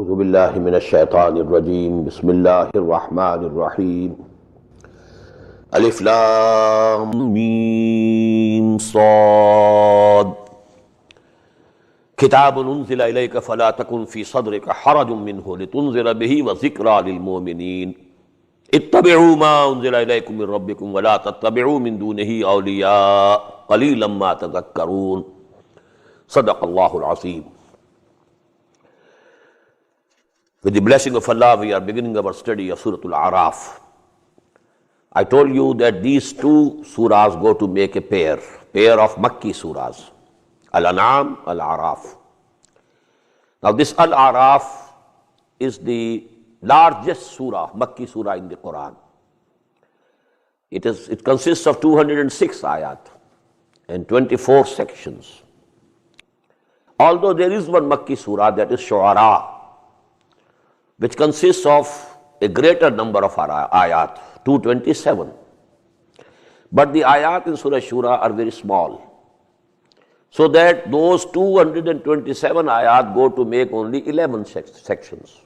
औज़ु बिल्लाहि मिनश शैतानिर रजीम बिस्मिल्लाहिर रहमानिर रहीम अलिफ लाम मीम साद किताबुन उन्ज़िला इलैका फला तकुन फ़ी सद्रिका हरजुम मिन्हु लितुन्ज़िरा बिही व ज़िक्रा लिलमुमिनीन इत्तबिऊ मा उन्ज़िला इलैकुम मिन रब्बिकुम वला तत्तबिऊ मिन दूनिही औलिया क़लीलन मा तज़क्करून सदक़ल्लाहुल अज़ीम। With the blessing of Allah, we are beginning our study of Surah Al-A'raf. I told you that these two surahs go to make a pair of Makki surahs, Al-An'am, Al-A'raf. Now this Al-A'raf is the largest surah, Makki surah in the Quran. It consists of 206 ayat and 24 sections. Although there is one Makki surah, that is Shu'ara, which consists of a greater number of ayat, 227. But the ayat in Surah Shura are very small. So that those 227 ayat go to make only 11 sections.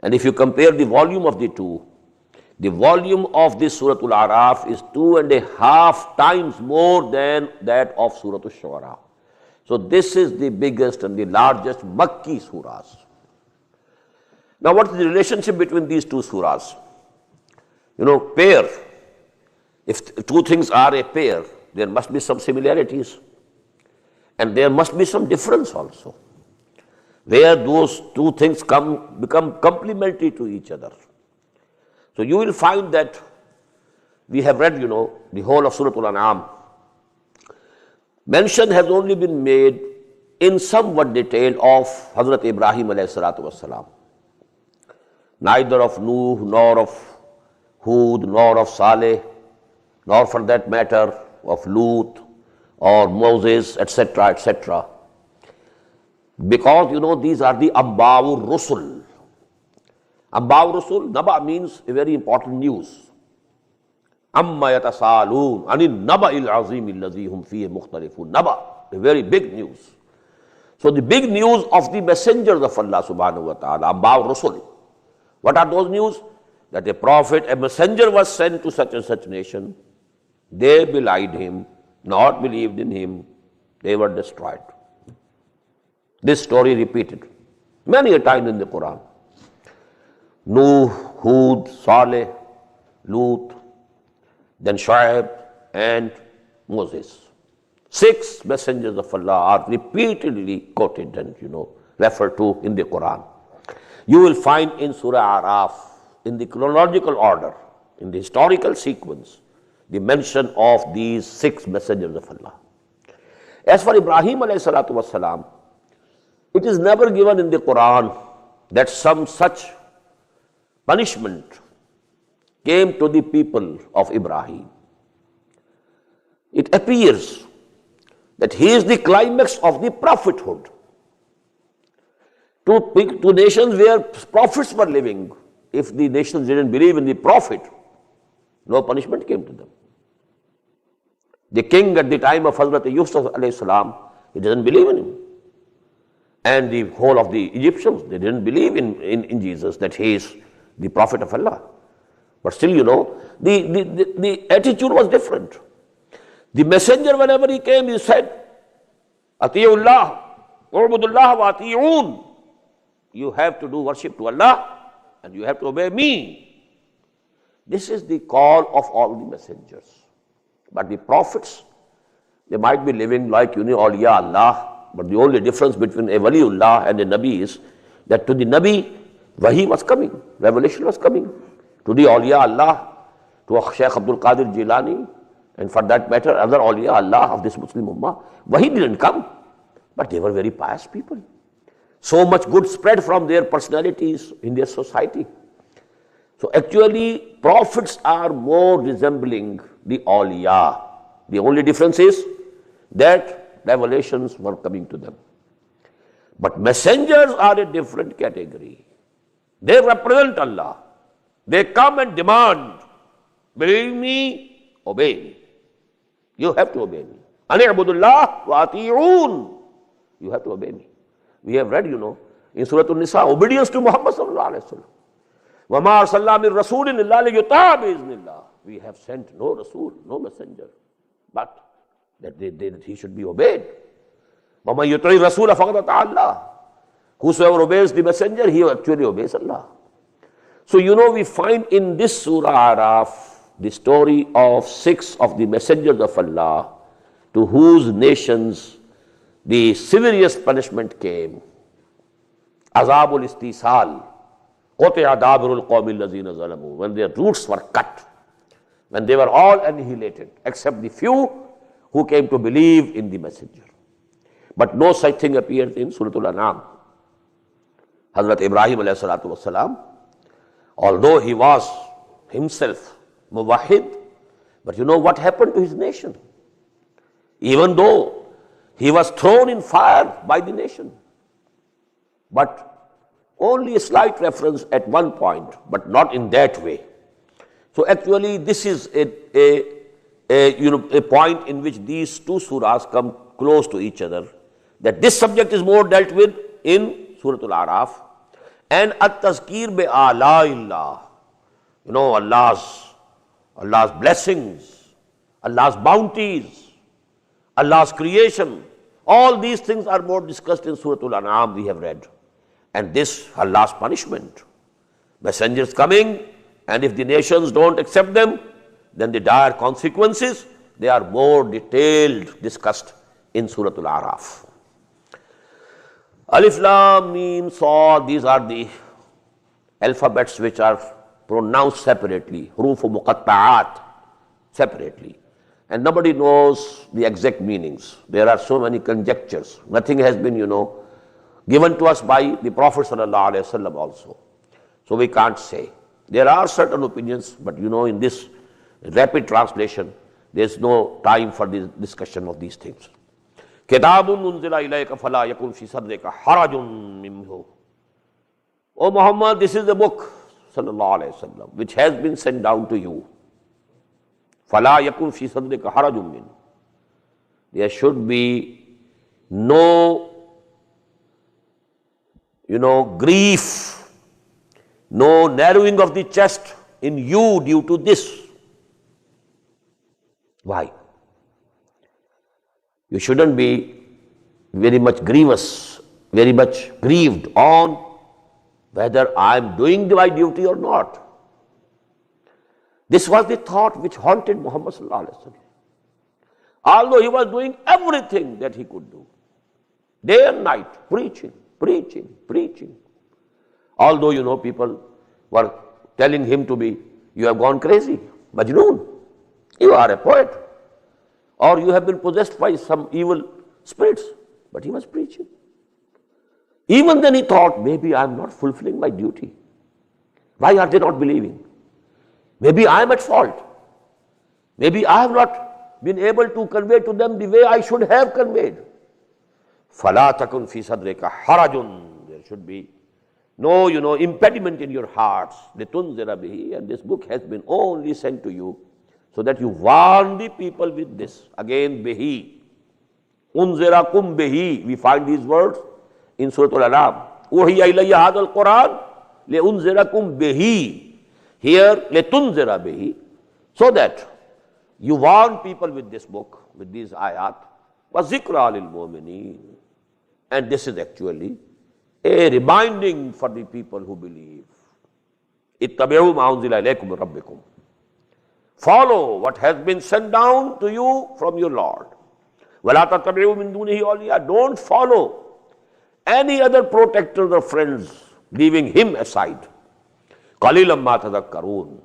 And if you compare the volume of the two, the volume of this Surah Al-A'raf is 2.5 times more than that of Surah Al-Shu'ara. So this is the biggest and the largest Makki surahs. Now what is the relationship between these two surahs? You know, pair. If two things are a pair, there must be some similarities. And there must be some difference also. Where those two things become complementary to each other. So you will find that we have read, the whole of Surah Al-An'am. Mention has only been made in somewhat detail of Hazrat Ibrahim alayhi salatu wassalam. Neither of Nuh, nor of Hud, nor of Saleh, nor for that matter of Lut or Moses, etc., etc. Because, these are the Amba'ur Rusul. Amba'ur Rusul, Naba means a very important news. Amma yatasaloon anin naba'il azim allazi hum fihi mukhtalifun. Naba, a very big news. So the big news of the messengers of Allah subhanahu wa ta'ala, Amba'ur Rusul. What are those news? That a prophet, a messenger was sent to such and such nation. They belied him, not believed in him. They were destroyed. This story repeated many a time in the Quran. Nuh, Hud, Saleh, Lut, then Shu'aib and Moses. 6 messengers of Allah are repeatedly quoted and referred to in the Quran. You will find in Surah A'raf, in the chronological order, in the historical sequence, the mention of these 6 messengers of Allah. As for Ibrahim alayhi salatu wassalam, it is never given in the Quran that some such punishment came to the people of Ibrahim. It appears that he is the climax of the prophethood. To nations where prophets were living, if the nations didn't believe in the prophet, no punishment came to them. The king at the time of Hazrat Yusuf alayhi salam, he doesn't believe in him. And the whole of the Egyptians, they didn't believe in Jesus, that he is the prophet of Allah. But still, the attitude was different. The messenger, whenever he came, he said, Ati'ullah, U'budullah wa ati'un. You have to do worship to Allah and you have to obey me. This is the call of all the messengers. But the prophets, they might be living like awliya Allah, but the only difference between a waliullah and a nabi is that to the nabi, wahi was coming, revelation was coming. To the awliya Allah, to Shaykh Abdul Qadir Jilani, and for that matter, other awliya Allah of this Muslim ummah, wahi didn't come, but they were very pious people. So much good spread from their personalities in their society. So actually, prophets are more resembling the awliya. The only difference is that revelations were coming to them. But messengers are a different category. They represent Allah. They come and demand, believe me, obey me. You have to obey me. Ani'budullah wa ati'un. You have to obey me. We have read, In Surah An-Nisa, obedience to Muhammad sallallahu alaihi wasallam. وَمَا أَرْسَلْنَا مِن رَسُولٍ إِلَّا لِيُطَاعَ بِإِذْنِ اللَّهِ. We have sent no Rasul, no messenger, but that he should be obeyed. وَمَن يُطِعِ الرَّسُولَ فَقَدْ أَطَاعَ اللَّهَ. Whosoever obeys the messenger, he actually obeys Allah. So we find in this Surah Araf the story of 6 of the messengers of Allah to whose nations the severest punishment came. Azabul istisal, quti'a dabirul qawmi allazina zalamu, when their roots were cut, when they were all annihilated, except the few who came to believe in the messenger. But no such thing appears in Surah Al-An'am. Hazrat Ibrahim alayhi salatu wassalam, although he was himself muwahhid, but what happened to his nation? Even though he was thrown in fire by the nation, but only a slight reference at one point, but not in that way. So actually this is a point in which these two surahs come close to each other, that this subject is more dealt with in Surah Al-Araf, and at-tazkir bi-a'la'illah, Allah's blessings, Allah's bounties, Allah's creation. All these things are more discussed in Surah Al-An'am, we have read. And this, Allah's punishment. Messengers coming, and if the nations don't accept them, then the dire consequences, they are more detailed, discussed in Surah Al-Araf. Alif, Lam, Mim, Sad, these are the alphabets which are pronounced separately, Huruf Muqatta'at, separately. And nobody knows the exact meanings. There are so many conjectures. Nothing has been, given to us by the Prophet sallallahu alaihi wasallam also. So we can't say. There are certain opinions, but in this rapid translation, there's no time for the discussion of these things. Kitabun unzila ilayka fala yakun fi sadrika harajun minhu. O Muhammad, this is the book, sallallahu alaihi wasallam, which has been sent down to you. Fala yakun fi sadrika harajun minhu. There should be no grief, no narrowing of the chest in you due to this. Why? You shouldn't be very much grievous, very much grieved on whether I am doing my duty or not. This was the thought which haunted Muhammad sallallahu alaihi wasallam. Although he was doing everything that he could do, day and night, preaching. Although, people were telling him to be, you have gone crazy, Majnoon, you are a poet, or you have been possessed by some evil spirits. But he was preaching. Even then he thought, maybe I am not fulfilling my duty. Why are they not believing? Maybe I am at fault. Maybe I have not been able to convey to them the way I should have conveyed. فَلَا تَكُنْ فِي صَدْرِكَ حَرَجٌ. There should be no, impediment in your hearts. لِتُنْذِرَ بِهِ. And this book has been only sent to you so that you warn the people with this. Again, bihi. Unzirakum bihi. We find these words in Surah Al-An'am. Uhiya ilayya hadha al-Quran li'unzirakum bihi. Here, litunzira bihi. So that you warn people with this book, with these ayat. Wa zikra lil mu'mineen. And this is actually a reminding for the people who believe. Ittabi'u ma unzila ilaykum min rabbikum. Follow what has been sent down to you from your Lord. وَلَا تَتَّبِعُوا مِن دُونِهِ أَوْلِيَاءَ. Don't follow any other protectors or friends, leaving him aside. قَلِيلًا مَا تَذَكَّرُونَ.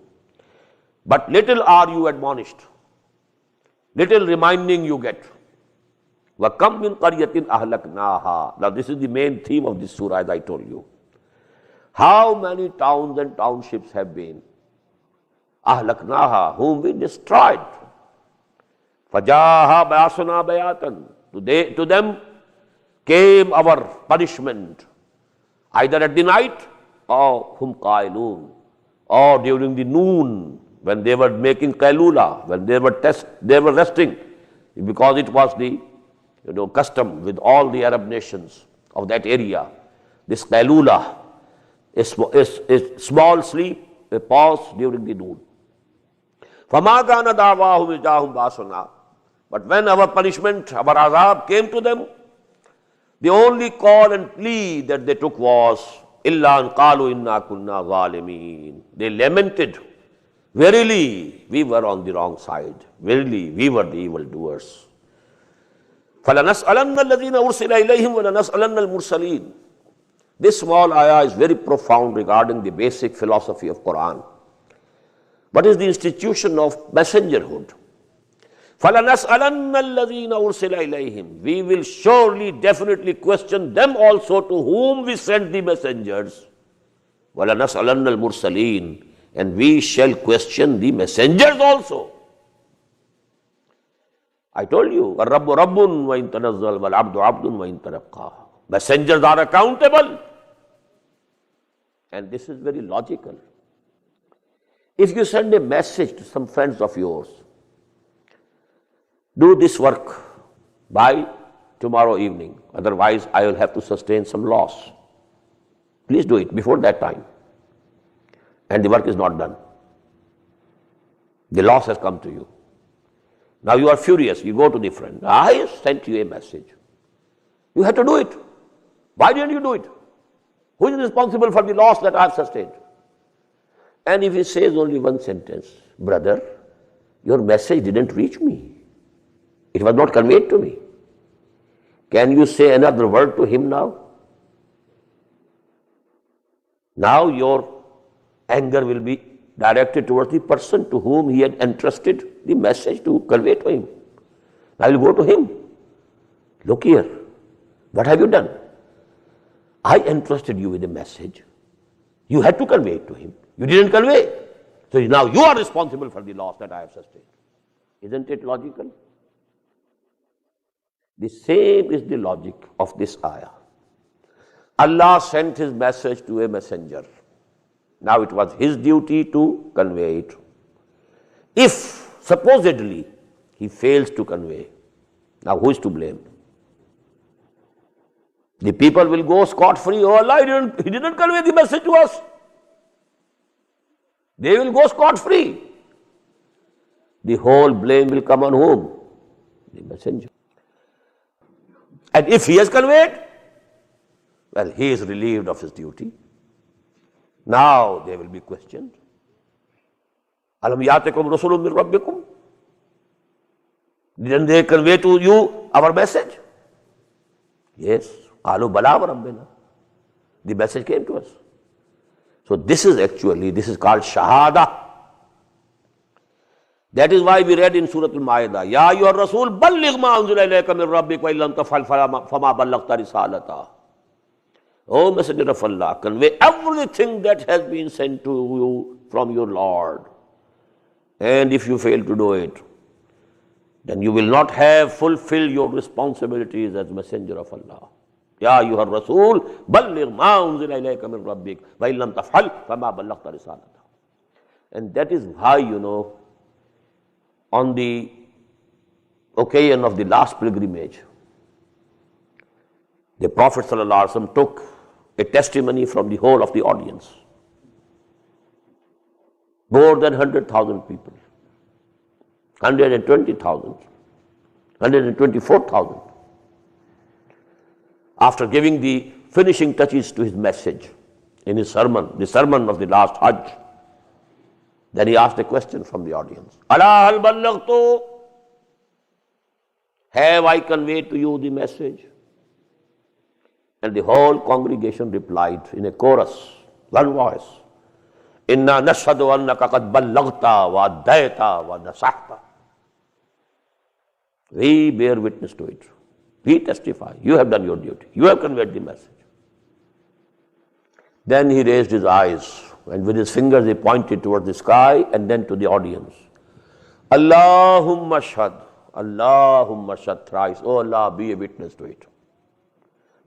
But little are you admonished, little reminding you get. وَكَمْ مِنْ قَرْيَةٍ أَهْلَكْنَاهَا. Now this is the main theme of this surah, as I told you. How many towns and townships have been أَهْلَكْنَاهَا, whom we destroyed. فَجَاءَهَا بَأْسُنَا بَيَاتًا. To them came our punishment, either at the night or hum qailun, or during the noon when they were making qailula, when they were resting, because it was the custom with all the Arab nations of that area this qailula, a small sleep, a pause during the noon. فَمَا كَانَ دَعْوَاهُمْ إِذَا هُمْ بَعْثُونَ. But when our punishment, our azab came to them, the only call and plea that they took was, إِلَّا أَنْ قَالُوا إِنَّا كُنَّا ظَالِمِينَ. They lamented, verily we were on the wrong side, verily we were the evildoers. فَلَنَسْأَلَنَّ الَّذِينَ أُرْسِلَ إِلَيْهِمْ وَلَنَسْأَلَنَّ الْمُرْسَلِينَ. This small ayah is very profound regarding the basic philosophy of Quran. What is the institution of messengerhood? فَلَنَسْأَلَنَّ الَّذِينَ أُرْسِلَ إِلَيْهِمْ. We will surely, definitely question them also to whom we sent the messengers. وَلَنَسْأَلَنَّ الْمُرْسَلِينَ. And we shall question the messengers also. I told you, الرَّبُّ رَبٌّ وَإِن تَنَزَّلَ وَالْعَبْدُ عَبْدٌ وَإِن تَرَقَّى. Messengers are accountable. And this is very logical. If you send a message to some friends of yours, do this work by tomorrow evening, otherwise I will have to sustain some loss. Please do it before that time. And the work is not done. The loss has come to you. Now you are furious. You go to the friend. I sent you a message. You had to do it. Why didn't you do it? Who is responsible for the loss that I have sustained? And if he says only one sentence, brother, your message didn't reach me. It was not conveyed to me. Can you say another word to him now? Now your anger will be directed towards the person to whom he had entrusted the message to convey to him. Now you will go to him. Look here, what have you done? I entrusted you with a message. You had to convey it to him. You didn't convey. So now you are responsible for the loss that I have sustained. Isn't it logical? The same is the logic of this ayah. Allah sent his message to a messenger. Now it was his duty to convey it. If supposedly he fails to convey, now who is to blame? The people will go scot-free. Oh Allah, he didn't convey the message to us. They will go scot-free. The whole blame will come on whom? The messenger. And if he has conveyed, well, he is relieved of his duty. Now they will be questioned. Alam yatikum rasulun min rabbikum? Didn't they convey to you our message? Yes. Qalu bala wa rabbina. The message came to us. So this is called shahada. That is why we read in Surah Al-Ma'idah, Ya ayyuhar Rasul, balligh ma unzila ilayka min rabbik wa illam taf'al fama ballaghta risalata. O Messenger of Allah, convey everything that has been sent to you from your Lord. And if you fail to do it, then you will not have fulfilled your responsibilities as Messenger of Allah. Ya ayyuhar Rasul, balligh ma unzila ilayka min rabbik wa illam taf'al fama ballaghta risalata. And that is why, on the occasion of the last pilgrimage, the Prophet ﷺ took a testimony from the whole of the audience. More than 100,000 people, 120,000, 124,000. After giving the finishing touches to his message in his sermon, the sermon of the last Hajj, then he asked a question from the audience. Ala hal ballaghtu? Have I conveyed to you the message? And the whole congregation replied in a chorus, one voice, Inna nashhadu annaka qad ballaghta wa addaita wa nasahta. We bear witness to it. We testify. You have done your duty. You have conveyed the message. Then he raised his eyes and with his fingers he pointed towards the sky and then to the audience. Allahumma shahad thrice. Oh Allah, be a witness to it.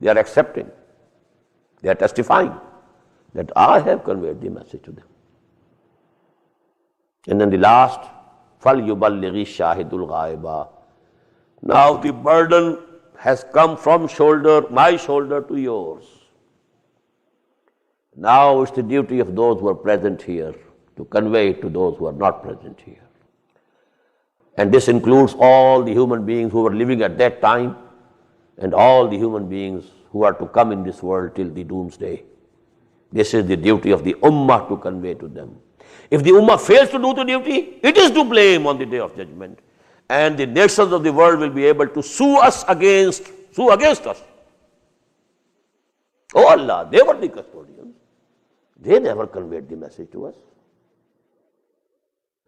They are accepting. They are testifying that I have conveyed the message to them. And then the last, فَلْيُبَلِّغِ الشَّاهِدُ الْغَائِبَ. Now the burden has come from my shoulder to yours. Now it's the duty of those who are present here to convey it to those who are not present here. And this includes all the human beings who were living at that time and all the human beings who are to come in this world till the doomsday. This is the duty of the Ummah to convey to them. If the Ummah fails to do the duty, it is to blame on the Day of Judgment. And the nations of the world will be able to sue against us. Oh Allah, they were the custodians. They never conveyed the message to us.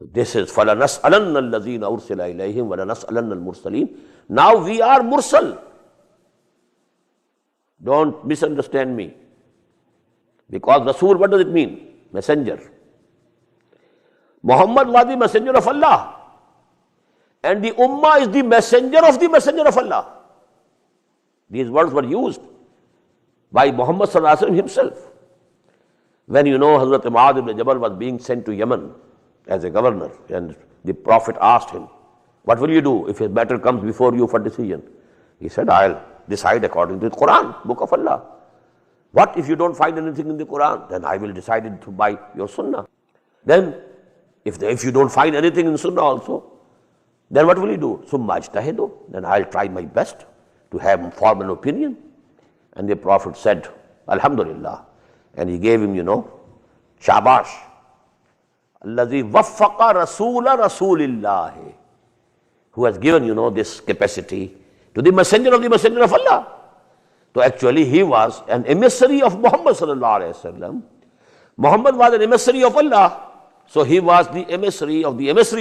This is فَلَنَسْأَلَنَّ الَّذِينَ أُرْسِلَ إِلَيْهِمْ وَلَنَسْأَلَنَّ الْمُرْسَلِينَ. Now we are mursal. Don't misunderstand me. Because Rasul, what does it mean? Messenger. Muhammad was the messenger of Allah. And the Ummah is the messenger of Allah. These words were used by Muhammad sallallahu alaihi wasallam himself. When Hazrat Mu'adh ibn Jabal was being sent to Yemen as a governor, and the Prophet asked him, what will you do if a matter comes before you for decision? He said, I'll decide according to the Quran, book of Allah. What if you don't find anything in the Quran? Then I will decide it by your Sunnah. Then, if you don't find anything in Sunnah also, then what will you do? Summa ijtahidu. Then I'll try my best to have form an opinion. And the Prophet said, Alhamdulillah. And he gave him, shabash. Allazi waffaqa rasula rasulillah. Who has given, this capacity to the messenger of Allah. So actually he was an emissary of Muhammad sallallahu alaihi wasallam. Muhammad was an emissary of Allah. So he was the emissary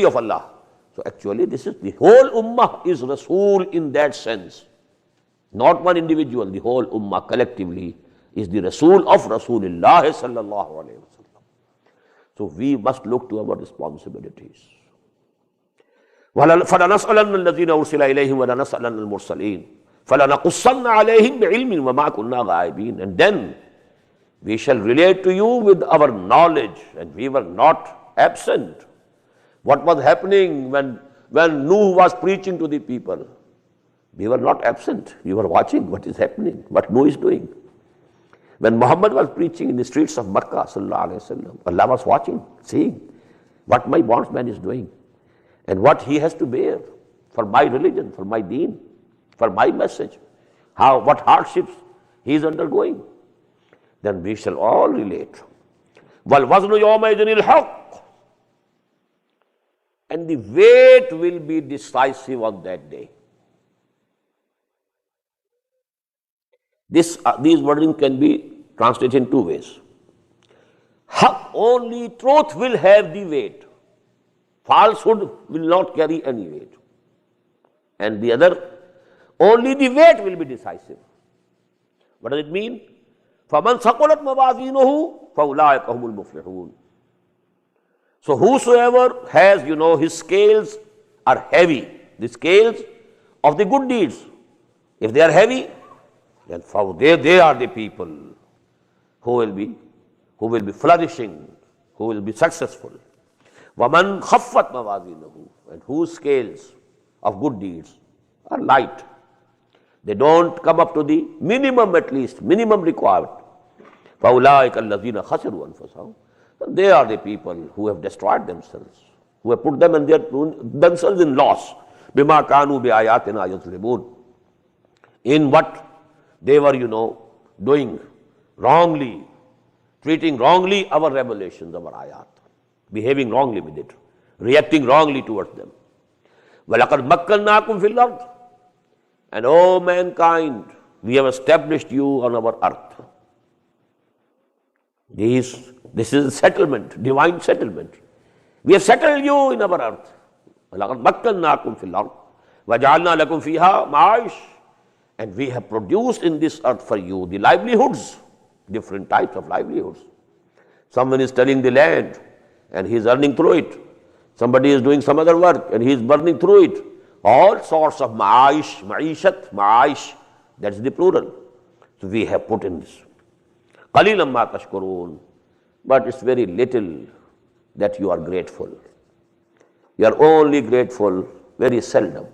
of Allah. So actually this is the whole ummah is Rasul in that sense. Not one individual, the whole ummah collectively is the Rasul of Rasulullah sallallahu alaihi wasallam. So we must look to our responsibilities. فَلَنَسْأَلَنَّ الَّذِينَ أُرْسِلَ إِلَيْهِمْ وَلَنَسْأَلَنَّ الْمُرْسَلِينَ فَلَنَقُصَّنَّ عَلَيْهِمْ بِعِلْمٍ وَمَا كُنَّا غَائِبِينَ. And then we shall relate to you with our knowledge, and we were not absent. What was happening when Nuh was preaching to the people? We were not absent. We were watching what is happening, what Nuh is doing. When Muhammad was preaching in the streets of Makkah, sallallahu alaihi wasallam, Allah was watching, seeing what my bondsman is doing and what he has to bear for my religion, for my deen, for my message, what hardships he is undergoing. Then we shall all relate. وَالْوَزْنُ يَوْمَئِذٍ الْحَقِّ. And the weight will be decisive on that day. These wording can be translated in two ways. Haq, only truth will have the weight. Falsehood will not carry any weight. And the other, only the weight will be decisive. What does it mean? فَمَنْ ثَقُلَتْ مَوَازِينُهُ فَأُولَٰئِكَ هُمُ الْمُفْلِحُونَ. So whosoever has, his scales are heavy, the scales of the good deeds, if they are heavy, then they are the people who will be flourishing, who will be successful. وَمَنْ خَفَّتْ مَوَازِينُهُ. And whose scales of good deeds are light, they don't come up to the minimum, at least minimum required. فَأُولَٰئِكَ الَّذِينَ خَسِرُوا أَنفُسَهُمْ. They are the people who have destroyed themselves, who have put themselves in loss. بِمَا كَانُوا بِآيَاتِنَا يَظْلِمُونَ. In what they were, doing wrongly, treating wrongly our revelations, our ayat, behaving wrongly with it, reacting wrongly towards them. وَلَقَدْ مَكَّنَّاكُمْ فِي الْأَرْضِ. And O mankind, we have established you on our earth. This is a settlement, divine settlement. We have settled you in our earth. وَلَقَدْ مَكَّنَّاكُمْ فِي الْأَرْضِ وَجَعَلْنَا لَكُمْ فِيهَا مَعَاشٍ. And we have produced in this earth for you the livelihoods, different types of livelihoods. Someone is tilling the land and he is earning through it. Somebody is doing some other work and he is burning through it. All sorts of ma'aish, ma'ishat, ma'aish, that's the plural. So we have put in this. قَلِيلًا مَا تَشْكُرُونَ. But it's very little that you are grateful. You are only grateful very seldom.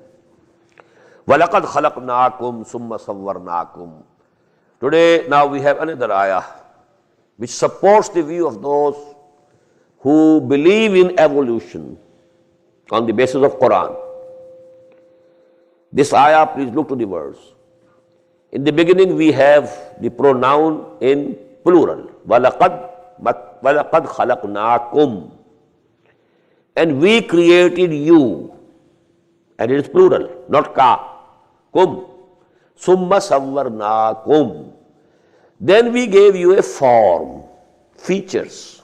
وَلَقَدْ خَلَقْنَاكُمْ ثُمَّ صَوَّرْنَاكُمْ. Today, now we have another ayah which supports the view of those who believe in evolution on the basis of Quran. This ayah, please look to the verse. In the beginning we have the pronoun in plural. وَلَقَدْ خَلَقْنَاكُمْ. And we created you. And it is plural, not ka. Kum. Summa sawwarnakum. Then we gave you a form, features.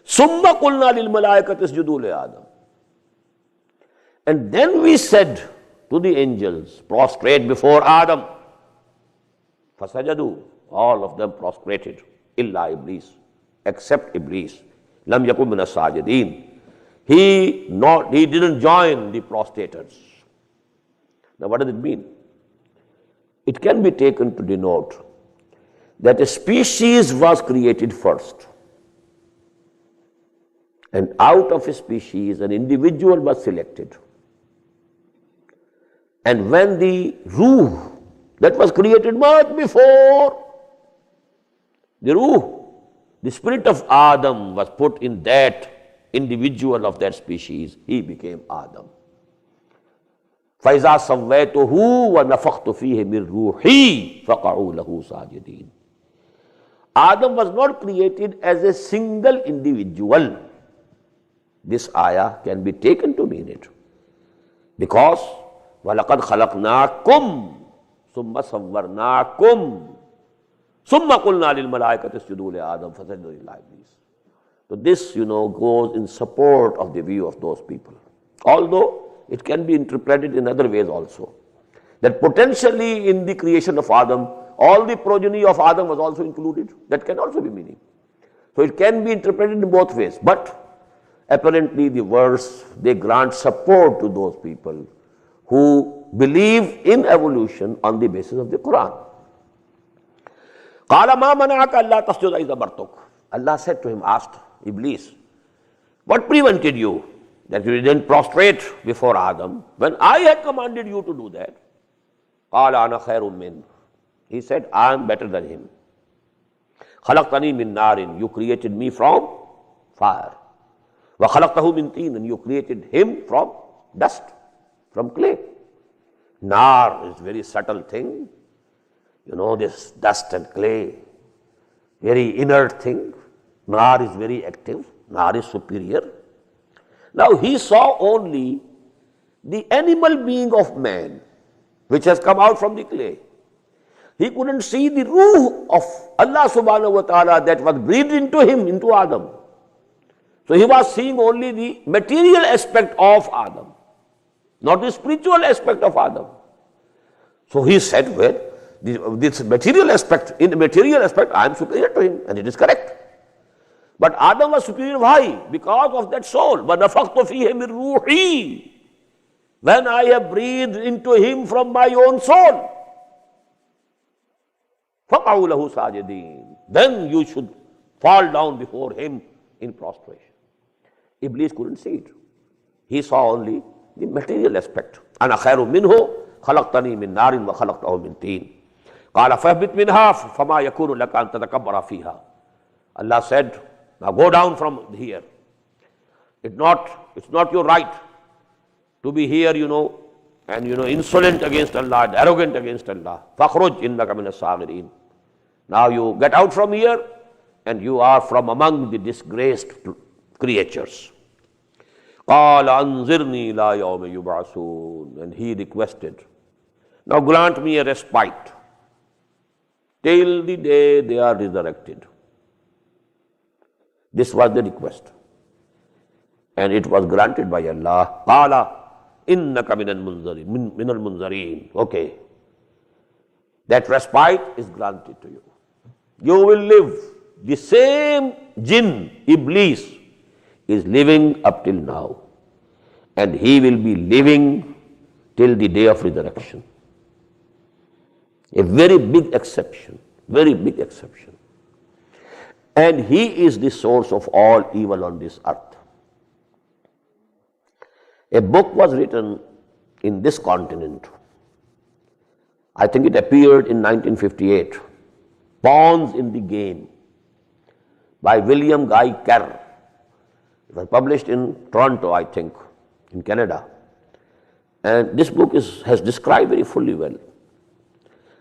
Summa qulna lil malaikati isjudu li Adam. And then we said to the angels, prostrate before Adam. Fasajadu. All of them prostrated. Illa Iblis. Except Iblis. Lam yakun min as-sajidin. He didn't join the prostators. Now what does it mean? It can be taken to denote that a species was created first. And out of a species, an individual was selected. And when the ruh that was created much before, the ruh, the spirit of Adam was put in that individual of that species, he became Adam. فَإِذَا سَوَّيْتُهُ وَنَفَخْتُ فِيهِ مِنْ رُوحِي فَقَعُوا لَهُ سَاجِدِينَ. Adam was not created as a single individual. This ayah can be taken to mean it. Because وَلَقَدْ خَلَقْنَاكُمْ ثُمَّ صَوَّرْنَاكُمْ ثُمَّ قُلْنَا لِلْمَلَائِكَةِ اسْجُدُوا لِآدَمَ فَسَجَدُوا إِلَّا إِبْلِيسَ. So this, goes in support of the view of those people. Although it can be interpreted in other ways also. That potentially in the creation of Adam, all the progeny of Adam was also included. That can also be meaning. So it can be interpreted in both ways. But apparently the verse, they grant support to those people who believe in evolution on the basis of the Quran. قَالَ مَا مَنَعَكَ أَلَّا تَسْجُدَ إِذْ أَمَرْتُكَ. Allah said to him, asked Iblis, what prevented you that you didn't prostrate before Adam when I had commanded you to do that? قَالَ أَنَا خَيْرٌ مِّنْهُ. He said, I am better than him. خَلَقْتَنِي مِن نَارٍ. You created me from fire. وَخَلَقْتَهُ مِن طِينٍ. And you created him from dust, from clay. Nar is very subtle thing. This dust and clay, very inert thing. Nar is very active. Nar is superior. Now he saw only the animal being of man, which has come out from the clay. He couldn't see the ruh of Allah subhanahu wa ta'ala that was breathed into him, into Adam. So he was seeing only the material aspect of Adam, not the spiritual aspect of Adam. So he said, well, this material aspect, in the material aspect, I am superior to him, and it is correct. But Adam was superior. Why? Because of that soul. وَنَفَخْتُ فِيهِ مِنْ رُوحِي. When I have breathed into him from my own soul. فَقَعُوا لَهُ سَاجِدِينَ. Then you should fall down before him in prostration. Iblis couldn't see it. He saw only the material aspect. أَنَا خَيْرٌ مِّنْهُ خَلَقْتَنِي مِن نَارٍ وَخَلَقْتَهُ مِن طِينٍ. قَالَ فَاهْبِطْ مِنْهَا فَمَا يَكُونُ لَكَ أَن تَتَكَبَّرَ فِيهَا. Allah said, now go down from here. It's not your right to be here, and insolent against Allah, and arrogant against Allah. فَخْرُجْ إِنَّكَ مِنَ الصَّاغِرِينَ. Now you get out from here, and you are from among the disgraced creatures. قَالَ أَنظِرْنِي إِلَىٰ يَوْمِ يُبْعَثُونَ. And he requested, now grant me a respite till the day they are resurrected. This was the request. And it was granted by Allah. قَالَ إِنَّكَ مِنَ الْمُنْظَرِينَ. Okay. That respite is granted to you. You will live. The same jinn, Iblis, is living up till now. And he will be living till the day of resurrection. A very big exception. Very big exception. And he is the source of all evil on this earth. A book was written in this continent. I think it appeared in 1958. Pawns in the Game. by William Guy Carr. It was published in Toronto, I think, in Canada. And this book has described very fully well.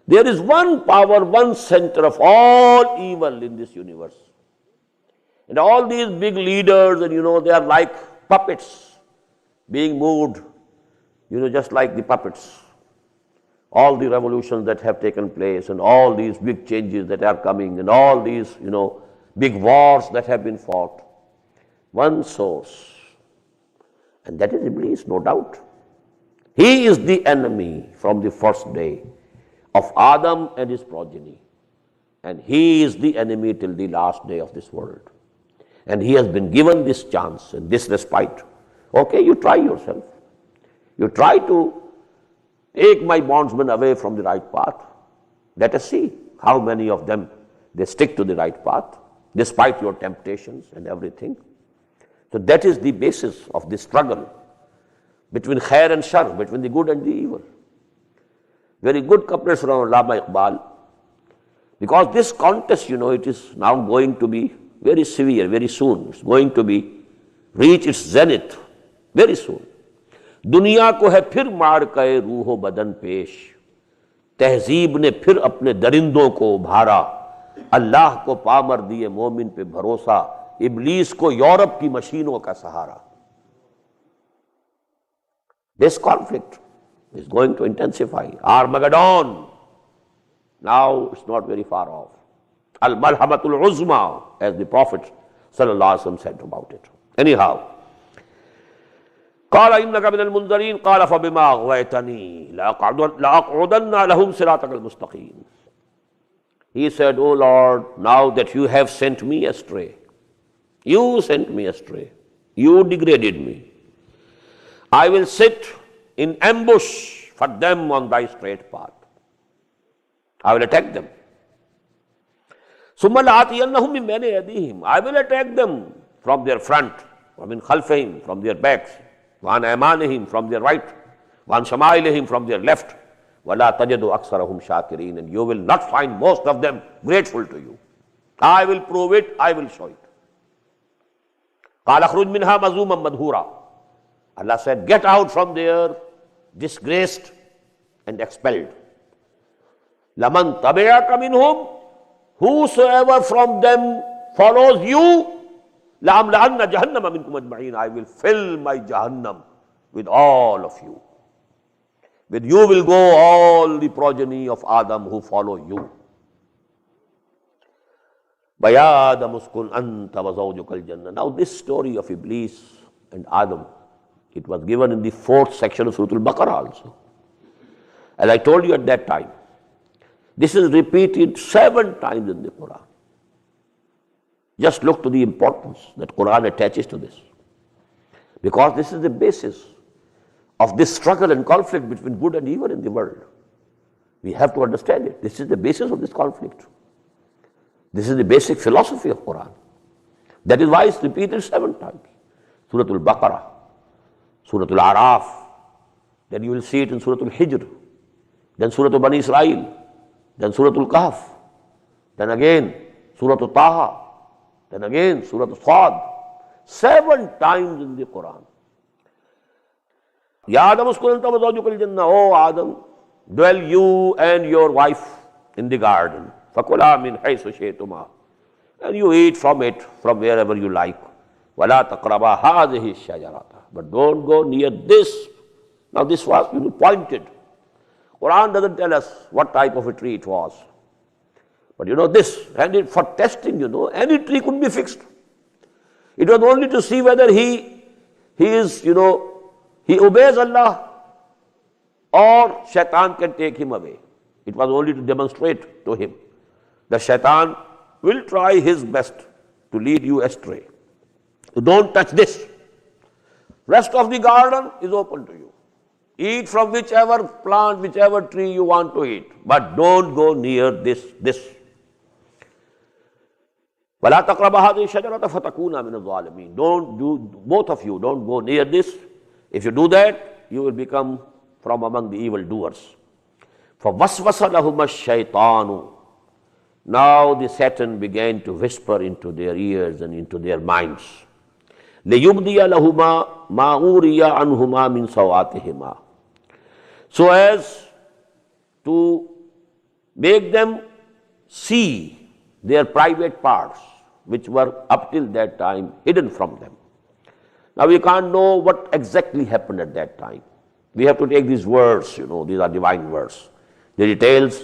There is one power, one center of all evil in this universe. And all these big leaders, and they are like puppets being moved, just like the puppets. All the revolutions that have taken place, and all these big changes that are coming, and all these, big wars that have been fought. One source, and that is Iblis, no doubt. He is the enemy from the first day of Adam and his progeny. And he is the enemy till the last day of this world. And he has been given this chance and this respite. Okay, you try yourself. You try to take my bondsmen away from the right path. Let us see how many of them they stick to the right path, despite your temptations and everything. So that is the basis of the struggle between khair and shar, between the good and the evil. Very good couplets from Allama Iqbal. Because this contest, it is now going to be very severe, very soon. It's going to reach its zenith very soon. दुनिया को है फिर मार के रूहो बदन पेश, तहजीब ने फिर अपने दरिंदों को उभारा, अल्लाह को पामर दिए मोमिन पे भरोसा, इब्लीस को यूरोप की मशीनों का सहारा. This conflict is going to intensify. Armageddon, now it's not very far off. Al-Malhamatul Uzma, as the Prophet ﷺ said about it. Anyhow, قال إنك من المنذرين قال فبما أغويتني لأقعدن لهم صراطك المستقيم. He said, O Lord, now that you have sent me astray, you sent me astray, you degraded me, I will sit in ambush for them on thy straight path. I will attack them. ثم لآتينهم من بين أيديهم, I will attack them from their front, ومن خلفهم, from their backs, وعن أيمانهم, from their right, وعن شمائلهم, from their left. وَلَا تَجِدُ أَكْثَرَهُمْ شَاكِرِينَ, and you will not find most of them grateful to you. I will prove it, I will show it. قَالَ اخْرُجْ مِنْهَا مَذْمُومًا مَدْحُورًا. Allah said, get out from there, disgraced and expelled. لَمَنْ تَبِعَكَ مِنْهُمْ, whosoever from them follows you, لَأَمْلَأَنَّ جَهَنَّمَ مِنْكُمْ أَجْمَعِينَ, I will fill my Jahannam with all of you. With you will go all the progeny of Adam who follow you. وَيَا آدَمُ اسْكُنْ أَنْتَ وَزَوْجُكَ الْجَنَّةَ. Now this story of Iblis and Adam, it was given in the 4th section of Surah Al-Baqarah also. As I told you at that time, this is repeated 7 times in the Quran. Just look to the importance that Quran attaches to this. Because this is the basis of this struggle and conflict between good and evil in the world. We have to understand it. This is the basis of this conflict. This is the basic philosophy of Quran. That is why it's repeated 7 times. Surah Al-Baqarah, Surah Al-Araf, then you will see it in Surah Al-Hijr, then Surah Bani Israel, then Surah Al-Kahf, then again Surah Al-Taha, then again Surah Al-Sad. 7 times in the Quran. Ya Adam uskun anta wa zawjukal jannah, O Adam, dwell you and your wife in the garden. Fakula min haythu shi'tuma, and you eat from it from wherever you like. Wala taqraba hadhihi shajarata, but don't go near this. Now this was pointed. Quran doesn't tell us what type of a tree it was. But this, and for testing, any tree could be fixed. It was only to see whether he is, he obeys Allah or shaitan can take him away. It was only to demonstrate to him that shaitan will try his best to lead you astray. So don't touch this. Rest of the garden is open to you. Eat from whichever plant, whichever tree you want to eat, but don't go near this. وَلَا تَقْرَبَ هَذِهِ الشَّجَرَةَ فَتَكُونَا مِنَ الظَّالِمِينَ. Don't do, both of you, don't go near this. If you do that, you will become from among the evildoers. فَوَسْوَسَ لَهُمَا الشَّيْطَانُ Now the Satan began to whisper into their ears and into their minds. لِيُبْدِيَ لَهُمَا مَا أُورِيَ عَنْهُمَا مِنْ سَوَاتِهِمَا, so as to make them see their private parts, which were up till that time hidden from them. Now we can't know what exactly happened at that time. We have to take these words, these are divine words. The details,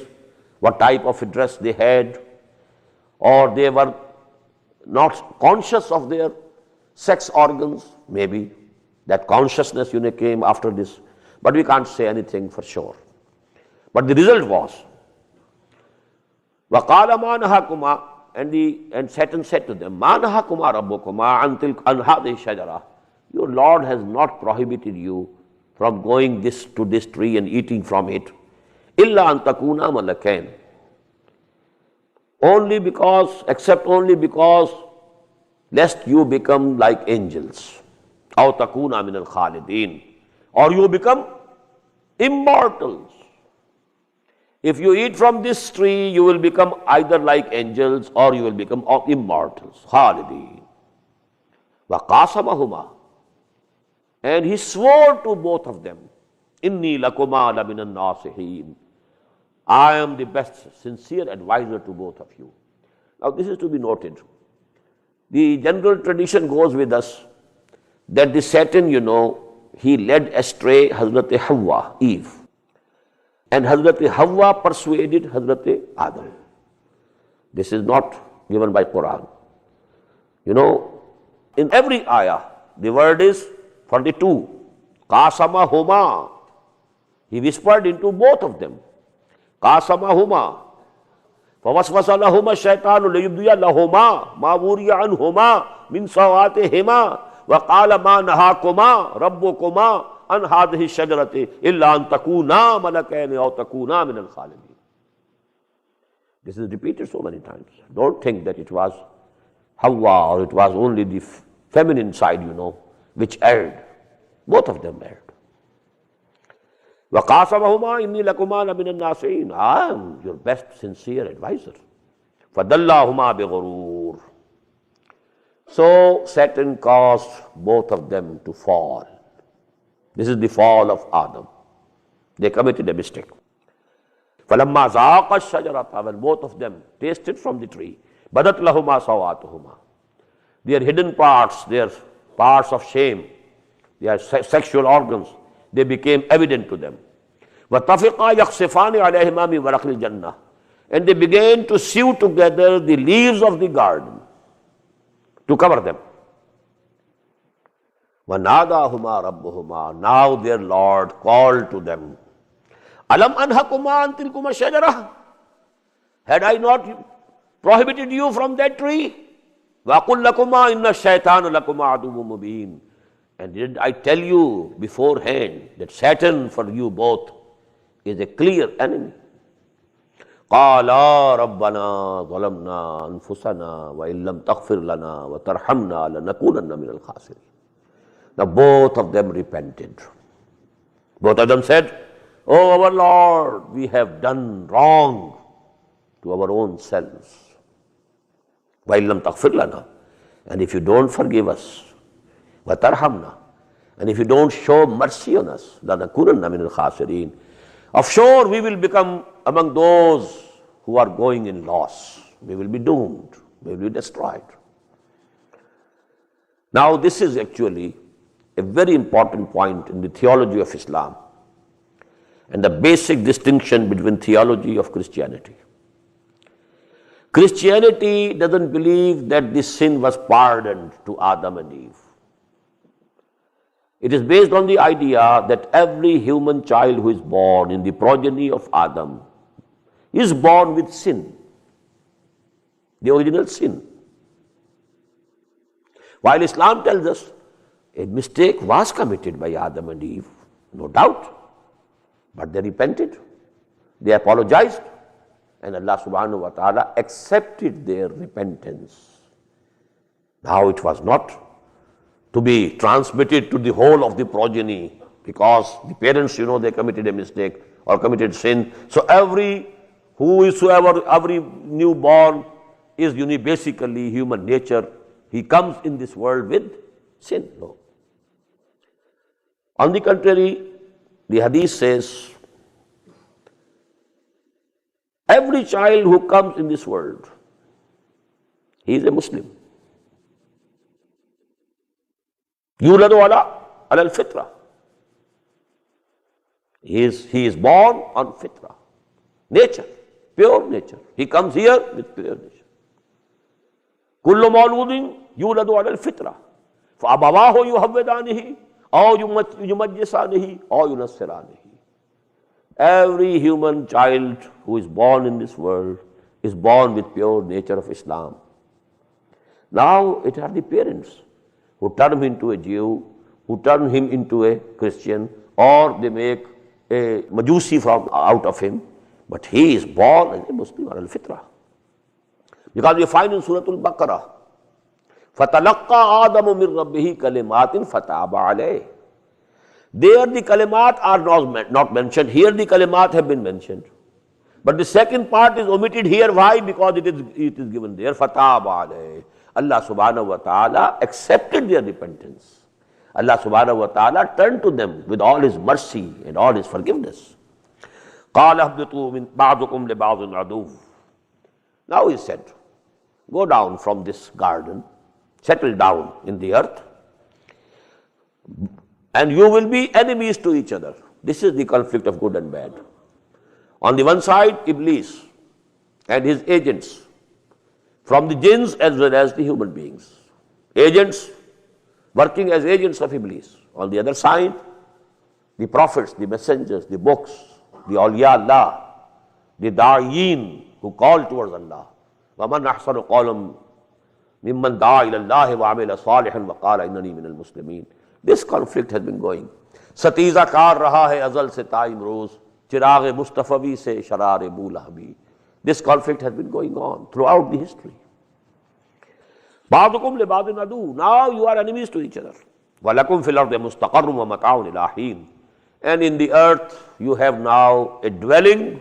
what type of a dress they had, or they were not conscious of their sex organs, maybe. That consciousness, came after this. But we can't say anything for sure. But the result was, وَقَالَ مَا نَهَاكُمَا, and Satan said to them, مَا نَهَاكُمَا رَبُّكُمَا عَنْ هَذِهِ الشَّجَرَةِ, your Lord has not prohibited you from going to this tree and eating from it. إِلَّا أَن تَكُونَا مَلَكَيْنِ, except only because lest you become like angels. أَوْ تَكُونَا مِنَ الْخَالِدِينَ, or you become immortals. If you eat from this tree, you will become either like angels or you will become immortals. Khalidin. وَقَاسَمَهُمَا, and he swore to both of them, Inni lakuma laminan nasihin, I am the best sincere advisor to both of you. Now this is to be noted. The general tradition goes with us that the Satan, he led astray Hazrat Hawa, Eve. And Hazrat Hawa persuaded Hazrat Adam. This is not given by Quran. In every ayah, the word is for the two. Qasama huma. He whispered into both of them. Qasama huma. فَوَسْوَسَ لَهُمَا الشَّيْطَانُ لِيُبْدِيَ لَهُمَا مَا وُرِيَ عَنْهُمَا مِنْ سَوَاتِهِمَا وَقَالَ مَا نَهَاكُمَا رَبُّكُمَا عَنْ هَذِهِ الشَّجَرَةِ إِلَّا أَن تَكُونَا مَلَكَيْنِ أَوْ تَكُونَا مِنَ الْخَالِدِينَ. This is repeated so many times. Don't think that it was Hawa or it was only the feminine side, which erred. Both of them erred. وَقَاسَمَهُمَا إِنِّي لَكُمَا لَمِنَ النَّاصِحِينَ, I am your best sincere advisor. فَدَلَّاهُمَا بِغُرُورٍ. So Satan caused both of them to fall. This is the fall of Adam. They committed a mistake. فَلَمَّا ذَاقَ الشَّجَرَةَ, when both of them tasted from the tree, بَدَتْ لَهُمَا سَوَاتُهُمَا, their hidden parts, their parts of shame, their sexual organs, they became evident to them. وَطَفِقَا يَخْصِفَانِ عَلَيْهِمَا مِنْ وَرَقِ الْجَنَّةِ, and they began to sew together the leaves of the garden to cover them. وَنَادَاهُمَا رَبُّهُمَا, now their Lord called to them, أَلَمْ أَنْهَكُمَا أَنْ تِلْكُمَا الشَّجَرَةِ, had I not prohibited you from that tree? وَأَقُلْ لَكُمَا إِنَّ الشَّيْطَانَ لَكُمَا عَدُوٌّ مُبِينٌ, and did I tell you beforehand that Satan for you both is a clear enemy? قَالَا رَبَّنَا ظَلَمْنَا أَنفُسَنَا وَإِن لَمْ تَغْفِرْ لَنَا وَتَرْحَمْنَا لَنَكُونَنَّ مِنَ الْخَاسِرِينَ. Now both of them repented. Both of them said, Oh our Lord, we have done wrong to our own selves. وَإِن لَمْ تَغْفِرْ لَنَا, and if you don't forgive us, وَتَرْحَمْنَا, and if you don't show mercy on us, لَنَكُونَنَّ مِنَ الْخَاسِرِينَ, of sure we will become among those who are going in loss. We will be doomed. We will be destroyed. Now this is actually a very important point in the theology of Islam and the basic distinction between theology of Christianity. Christianity doesn't believe that this sin was pardoned to Adam and Eve. It is based on the idea that every human child who is born in the progeny of Adam is born with sin, the original sin. While Islam tells us a mistake was committed by Adam and Eve, no doubt, but they repented, they apologized, and Allah subhanahu wa ta'ala accepted their repentance. Now it was not to be transmitted to the whole of the progeny because the parents, they committed a mistake or committed sin. So every Whosoever, every newborn is basically human nature. He comes in this world with sin. No. On the contrary, the hadith says, every child who comes in this world, he is a Muslim. Yuladu ala al-fitra. He is born on fitra, nature, pure nature. He comes here with pure nature. Kullu mawludin yuladu ala al-fitra. فَأَبَوَاهُ يُهَوِّدَانِهِ أَوْ يُمَجِّسَانِهِ أَوْ يُنَصِّرَانِهِ. Every human child who is born in this world is born with pure nature of Islam. Now it are the parents who turn him into a Jew, who turn him into a Christian, or they make a Majusi from out of him, but he is born as a Muslim or al-Fitra. Because we find in Surah Al-Baqarah, فَتَلَقَّى آدَمُ مِنْ رَبِّهِ كَلِمَاتٍ فَتَابَ عَلَيْهِ. There the kalimat are not mentioned. Here the kalimat have been mentioned. But the second part is omitted here. Why? Because it is given there. فَتَابَ عَلَيْهِ. Allah subhanahu wa ta'ala accepted their repentance. Allah subhanahu wa ta'ala turned to them with all His mercy and all His forgiveness. قَالَ اهْبِطُوا مِنْ بَعْضُكُمْ لِبَعْضٍ عَدُوٌّ. Now He said, go down from this garden, settle down in the earth, and you will be enemies to each other. This is the conflict of good and bad. On the one side, Iblis and his agents, from the jinns as well as the human beings. Agents working as agents of Iblis. On the other side, the prophets, the messengers, the books, the awliya Allah, the da'iyeen who call towards Allah. وَمَنْ أَحْسَنُ قَوْلًا مِمَّنْ دَعَا إِلَى اللَّهِ وَعَمِلَ صَالِحًا وَقَالَ إِنَّنِي مِنَ الْمُسْلِمِينَ. This conflict has been going. Satiza kar raha hai azal se ta imroz, chirag Mustafavi se sharar Abu Lahabi. This conflict has been going on throughout the history. Ba'dukum li ba'din adu. Now you are enemies to each other. Walakum fil ardi mustaqarrun wa mata'un ila hin. And in the earth you have now a dwelling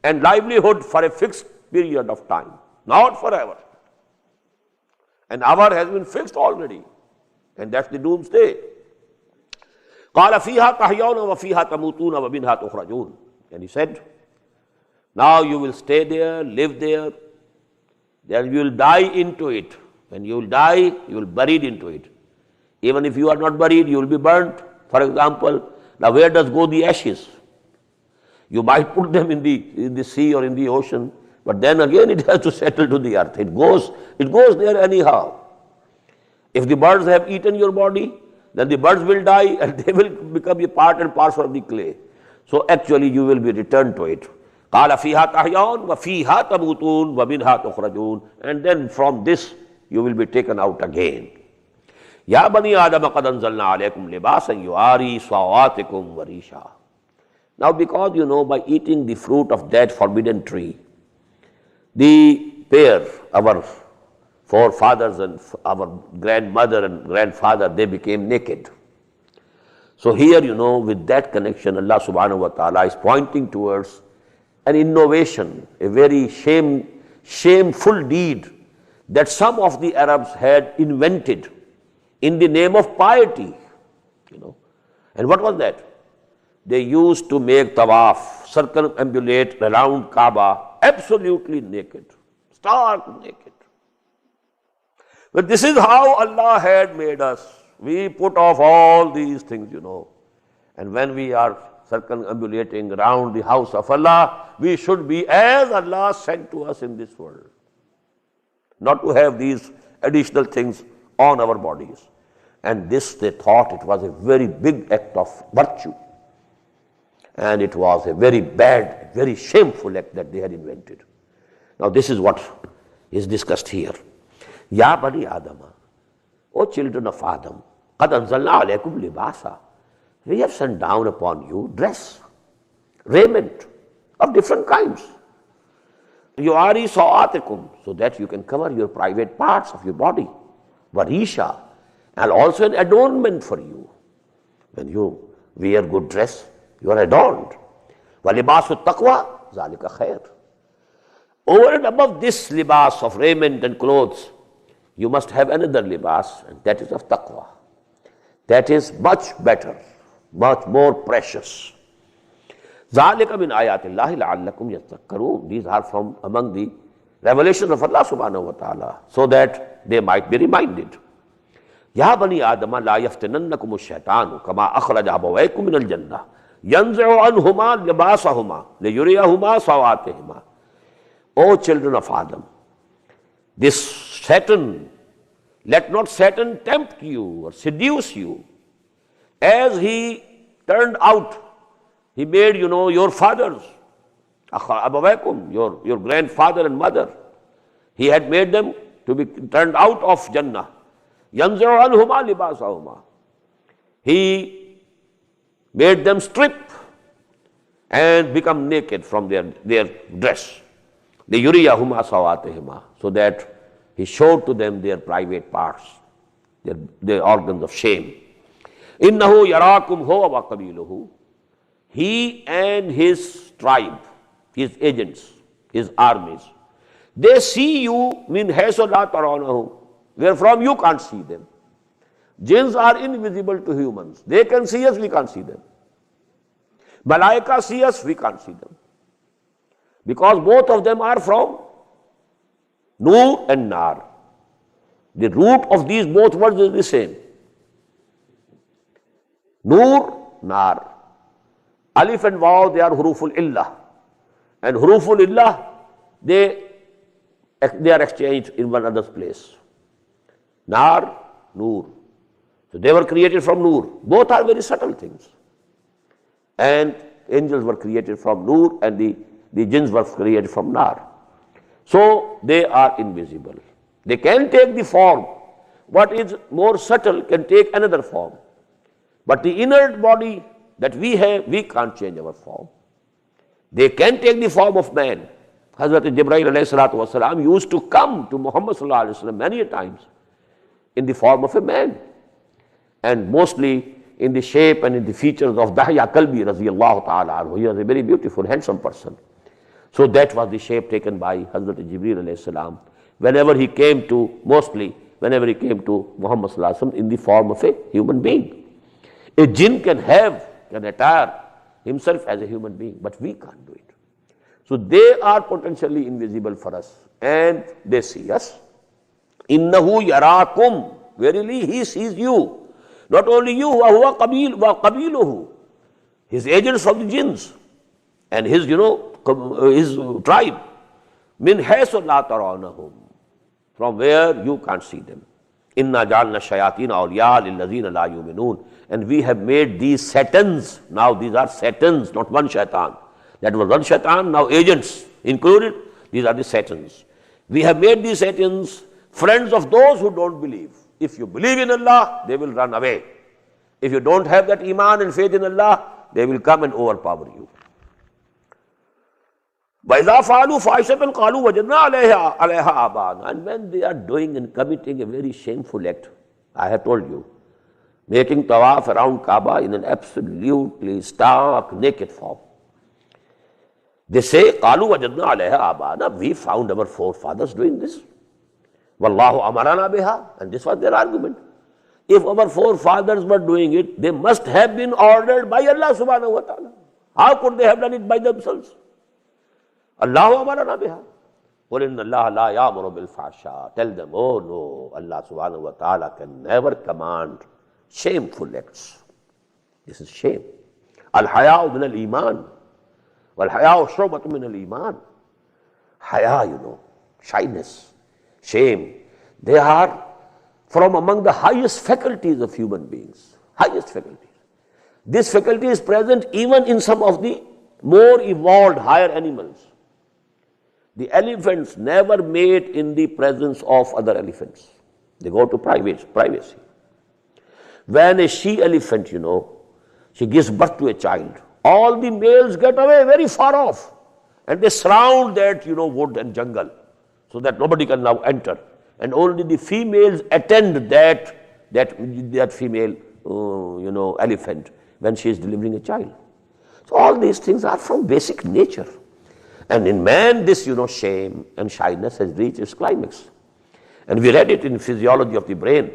and livelihood for a fixed period of time, not forever. An hour has been fixed already, and that's the doomsday. قَالَ فِيهَا تَحْيَوْنَ وَفِيهَا تَمُوتُونَ وَمِنْهَا تُخْرَجُونَ. And He said, now you will stay there, live there, then you will die into it. When you will die, you will be buried into it. Even if you are not buried, you will be burnt. For example, now where does go the ashes? You might put them in the sea or in the ocean, but then again it has to settle to the earth. It goes there anyhow. If the birds have eaten your body, then the birds will die and they will become a part and parcel of the clay. So actually you will be returned to it. قَالَ فِيهَا تَحْيَوْنَ وَفِيهَا تَمُوتُونَ وَمِنْهَا تُخْرَجُونَ. And then from this you will be taken out again. يَا بَنِي آدَمَ قَدْ أَنزَلْنَا عَلَيْكُمْ لِبَاسًا يُوَارِي سَوَآتِكُمْ وَرِيشًا. Now because by eating the fruit of that forbidden tree, the pair, our forefathers and our grandmother and grandfather, they became naked. So here, with that connection, Allah subhanahu wa ta'ala is pointing towards an innovation, a very shameful deed that some of the Arabs had invented in the name of piety. And what was that? They used to make tawaf, circumambulate around Kaaba, absolutely naked, stark naked. But this is how Allah had made us. We put off all these things, and when we are circumambulating around the house of Allah, we should be as Allah sent to us in this world. Not to have these additional things on our bodies. And this, they thought it was a very big act of virtue. And it was a very bad, very shameful act that they had invented. Now this is what is discussed here. Ya Bani Adama, O children of Adam, Qad anzalna alaykum libasa. We have sent down upon you dress, raiment of different kinds. Yuari sa'atikum, so that you can cover your private parts of your body. Varisha, and also an adornment for you. When you wear good dress, you are adorned. وَلِبَاسُ التَّقْوَى ذَلِكَ خَيْرٌ. Over and above this libas of raiment and clothes, you must have another libas, and that is of taqwa. That is much better, much more precious. ذَلِكَ مِنْ آيَاتِ اللَّهِ لَعَلَّكُمْ يَتَّذَكَّرُونَ. These are from among the revelations of Allah subhanahu wa ta'ala, so that they might be reminded. يَا بَنِي آدَمَ لَا يَفْتِنَنَّكُمُ الشَّيْطَانُ كَمَا أَخْرَجَ أَبَوَيْكُم مِنَ الْجَنَّةِ يَنزِعُ عَنْهُمَا لِبَاسَهُمَا لِيُرِيَهُمَا سَوْآتِهِمَا. O children of Adam, this Satan, let not Satan tempt you or seduce you, as he turned out, he made, your fathers, Abawaikum, your grandfather and mother, he had made them to be turned out of Jannah. Yanzi'u anhuma libasahuma. He made them strip and become naked from their dress. لِيُرِيَهُمَا سَوَاتِهِمَا, so that he showed to them their private parts, their organs of shame. إِنَّهُ يَرَاكُمْ هُوَ وَقَبِيلُهُ. He and his tribe, his agents, his armies, they see you min haythu la tarawnahum, where from you can't see them. Jinns are invisible to humans. They can see us, we can't see them. Malaika see us, we can't see them. Because both of them are from Nur and Nar. The root of these both words is the same. Nur, Nar. Alif and Waw, they are huruful illah. And huruful illah, they are exchanged in one another's place. Nar, Nur. So they were created from Nur. Both are very subtle things. And angels were created from Nur, and the jinns were created from Nar. So they are invisible. They can take the form. What is more subtle can take another form. But the inert body that we have, we can't change our form. They can take the form of man. Hazrat Jibreel alayhi salatu wasalam used to come to Muhammad sallallahu alayhi wa sallam many times in the form of a man, and mostly in the shape and in the features of Dahya Kalbi raziyallahu ta'ala anhu. He was a very beautiful, handsome person. So that was the shape taken by Hazrat Jibreel alayhi salam whenever he came to Muhammad sallallahu alayhi wa sallam in the form of a human being. A jinn can attire himself as a human being, but we can't do it. So they are potentially invisible for us, and they see us. Innahu yarakum, verily he sees you. Not only you, wa huwa qabiluhu, his agents of the jinns and his tribe. Min haythu la tarawnahum, from where you can't see them. Inna ja'alna shayatina awliya lillazina la yu'minun. And we have made these satans, now these are satans, not one shaitan. That was one shaitan, now agents included, these are the satans. We have made these satans friends of those who don't believe. If you believe in Allah, they will run away. If you don't have that iman and faith in Allah, they will come and overpower you. وَإِذَا فَعَلُوا فَاحِشَةً قَالُوا وَجَدْنَا عَلَيْهَا آبَاءَنَا. And when they are doing and committing a very shameful act, I have told you, making tawaf around Kaaba in an absolutely stark, naked form, they say, قَالُوا وَجَدْنَا عَلَيْهَا آبَاءَنَا. We found our forefathers doing this. وَاللَّهُ أَمَرَنَا بِهَا. And this was their argument. If our forefathers were doing it, they must have been ordered by Allah subhanahu wa ta'ala. How could they have done it by themselves? Allahu amarana biha. Qul inna Allah la ya'muru bil fahsha. Tell them, oh no, Allah subhanahu wa ta'ala can never command shameful acts. This is shame. Al-haya'u min al-iman. Wal-haya'u shu'batun min al-iman. Haya, shyness, shame, they are from among the highest faculties of human beings. Highest faculties. This faculty is present even in some of the more evolved higher animals. The elephants never mate in the presence of other elephants. They go to privacy. When a she-elephant, she gives birth to a child, all the males get away very far off, and they surround that, wood and jungle, so that nobody can now enter. And only the females attend that female, elephant when she is delivering a child. So all these things are from basic nature. And in man, this, shame and shyness has reached its climax. And we read it in Physiology of the Brain,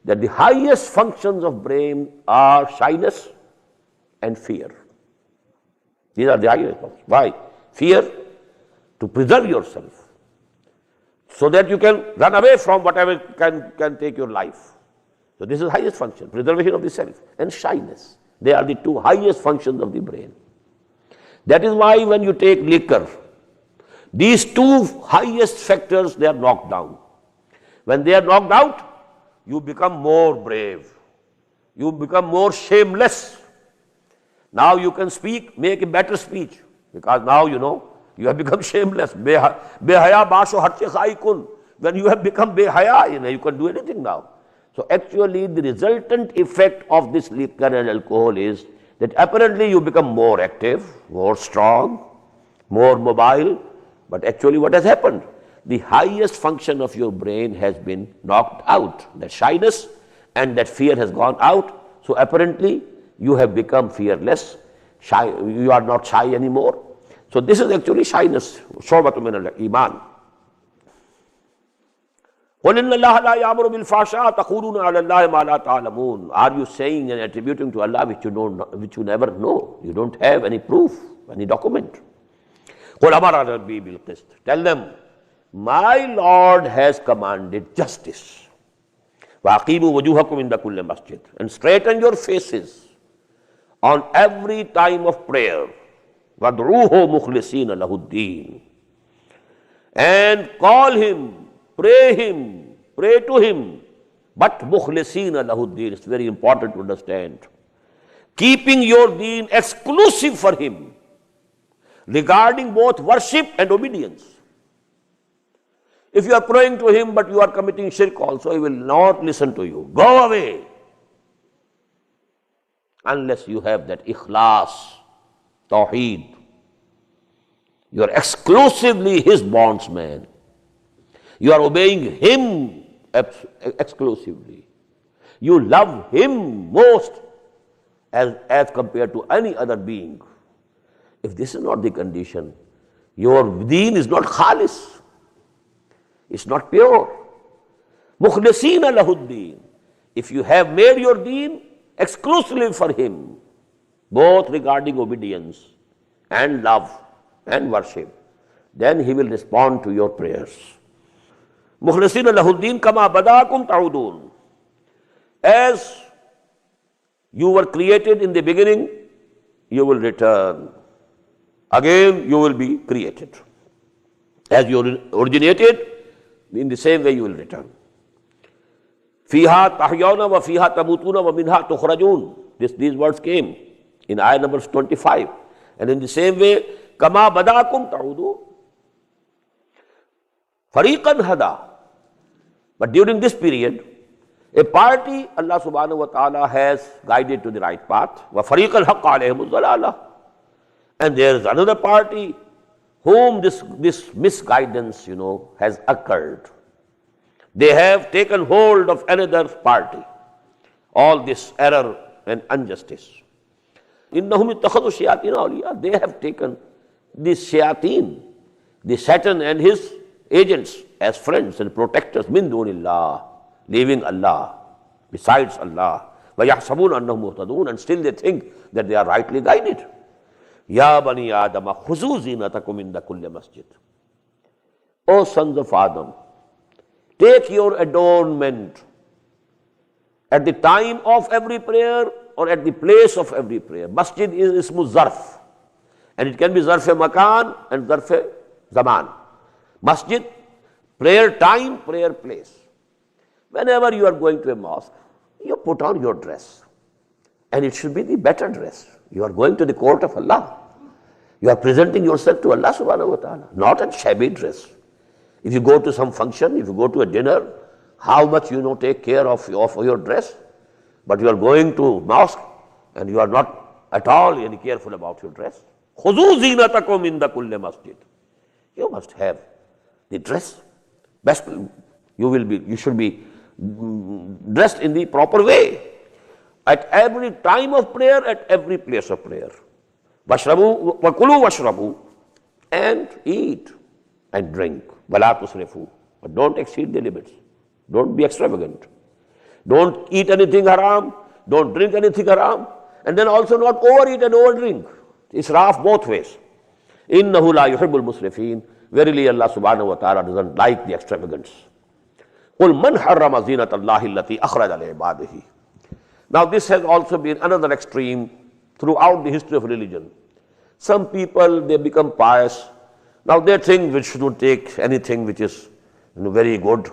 that the highest functions of brain are shyness and fear. These are the highest functions. Why? Fear, to preserve yourself, so that you can run away from whatever can take your life. So this is the highest function, preservation of the self, and shyness. They are the two highest functions of the brain. That is why when you take liquor, these two highest factors, they are knocked down. When they are knocked out, you become more brave. You become more shameless. Now you can speak, make a better speech, because now you have become shameless. Behaya basho harche khai kun. When you have become behaya, you can do anything now. So actually the resultant effect of this liquor and alcohol is that apparently you become more active, more strong, more mobile, but actually what has happened? The highest function of your brain has been knocked out. That shyness and that fear has gone out. So apparently you have become fearless, shy, you are not shy anymore. So this is actually shyness. Shobatu min al-iman. Are you saying and attributing to Allah which you never know? You don't have any proof, any document. Tell them, my Lord has commanded justice. And straighten your faces on every time of prayer. And call him, pray to him, but mukhlisina lahuddin. It's very important to understand. Keeping your deen exclusive for him, regarding both worship and obedience. If you are praying to him but you are committing shirk also, he will not listen to you. Go away. Unless you have that ikhlas, tawheed. You are exclusively his bondsman. You are obeying him exclusively. You love him most as compared to any other being. If this is not the condition, your deen is not khalis. It's not pure. Mukhlisina lahuddin. If you have made your deen exclusively for him, both regarding obedience and love and worship, then he will respond to your prayers. Mukhlisina lahuddin kama badakum ta'udun. As you were created in the beginning, you will return. Again, you will be created. As you originated, in the same way you will return. Fiha tahyawna wa fiha tamutuna wa minha tukhrajun. These words came in ayah number 25. And in the same way, kama badakum ta'udun. Fariqan hada. But during this period, a party Allah subhanahu wa ta'ala has guided to the right path. Wa fariqan haqqa alayhimuz zalalah. And there is another party whom this misguidance, has occurred. They have taken hold of another party. All this error and injustice. Innahum ittakhadhu shayateen awliya. They have taken this shayateen, the Satan and his agents, as friends and protectors, min dunillah, leaving Allah, besides Allah. Wa yahsabuna annahum muhtadun. And still they think that they are rightly guided. Ya bani Adama khuzu zinatakum inda kulli masjid. O sons of Adam, take your adornment at the time of every prayer or at the place of every prayer. Masjid is ismu zarf, and it can be zarf makan and zarf zaman. Masjid, prayer time, prayer place. Whenever you are going to a mosque, you put on your dress, and it should be the better dress. You are going to the court of Allah. You are presenting yourself to Allah subhanahu wa ta'ala, not a shabby dress. If you go to some function, if you go to a dinner, how much take care of your dress, but you are going to mosque and you are not at all any careful about your dress. Khuzu zinatakum inda kulli masjid. You must have the dress. Best you should be dressed in the proper way. At every time of prayer, at every place of prayer. Washrabu wa kulu washrabu. and eat and drink. وَلَا تُسْرِفُوا. But don't exceed the limits. Don't be extravagant. Don't eat anything haram. Don't drink anything haram. And then also not overeat and overdrink. Israf both ways. إِنَّهُ لَا يُحِبُّ الْمُسْرِفِينَ. Verily Allah subhanahu wa ta'ala doesn't like the extravagance. قُلْ مَنْ حَرَّمَ زِينَةَ اللَّهِ الَّتِي أَخْرَجَ لِعِبَادِهِ. Now this has also been another extreme throughout the history of religion. Some people, they become pious. Now they think we shouldn't take anything which is very good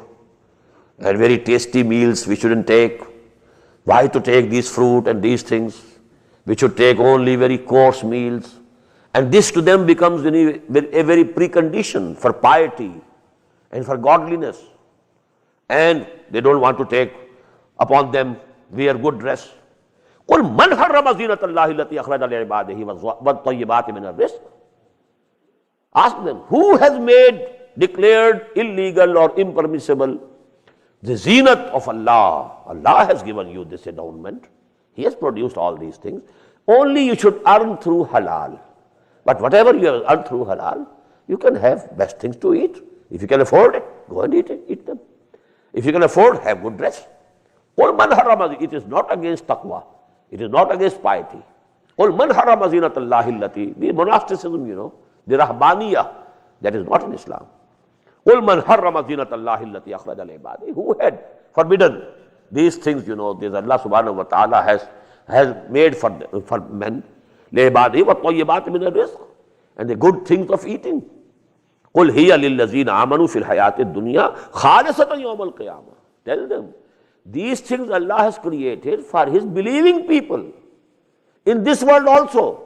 and very tasty meals we shouldn't take. Why to take these fruit and these things? We should take only very coarse meals. And this to them becomes a very precondition for piety and for godliness. And they don't want to take upon them wear good dress. قُلْ مَنْ حَرَّمَ زِينَةَ اللَّهِ الَّتِي أَخْرَجَ لِعِبَادِهِ وَالطَّيِّبَاتِ مِنَ الرِّزْقِ. Ask them, who has declared illegal or impermissible the zinat of Allah? Allah has given you this endowment. He has produced all these things. Only you should earn through halal. But whatever you have earned through halal, you can have best things to eat. If you can afford it, go and eat them. If you can afford, have good dress. It is not against taqwa. It is not against piety. The monasticism, the rahbaniyah, that is not in Islam. Who had forbidden these things, this Allah subhanahu wa ta'ala has made for men. And the good things of eating. Tell them, these things Allah has created for His believing people in this world also,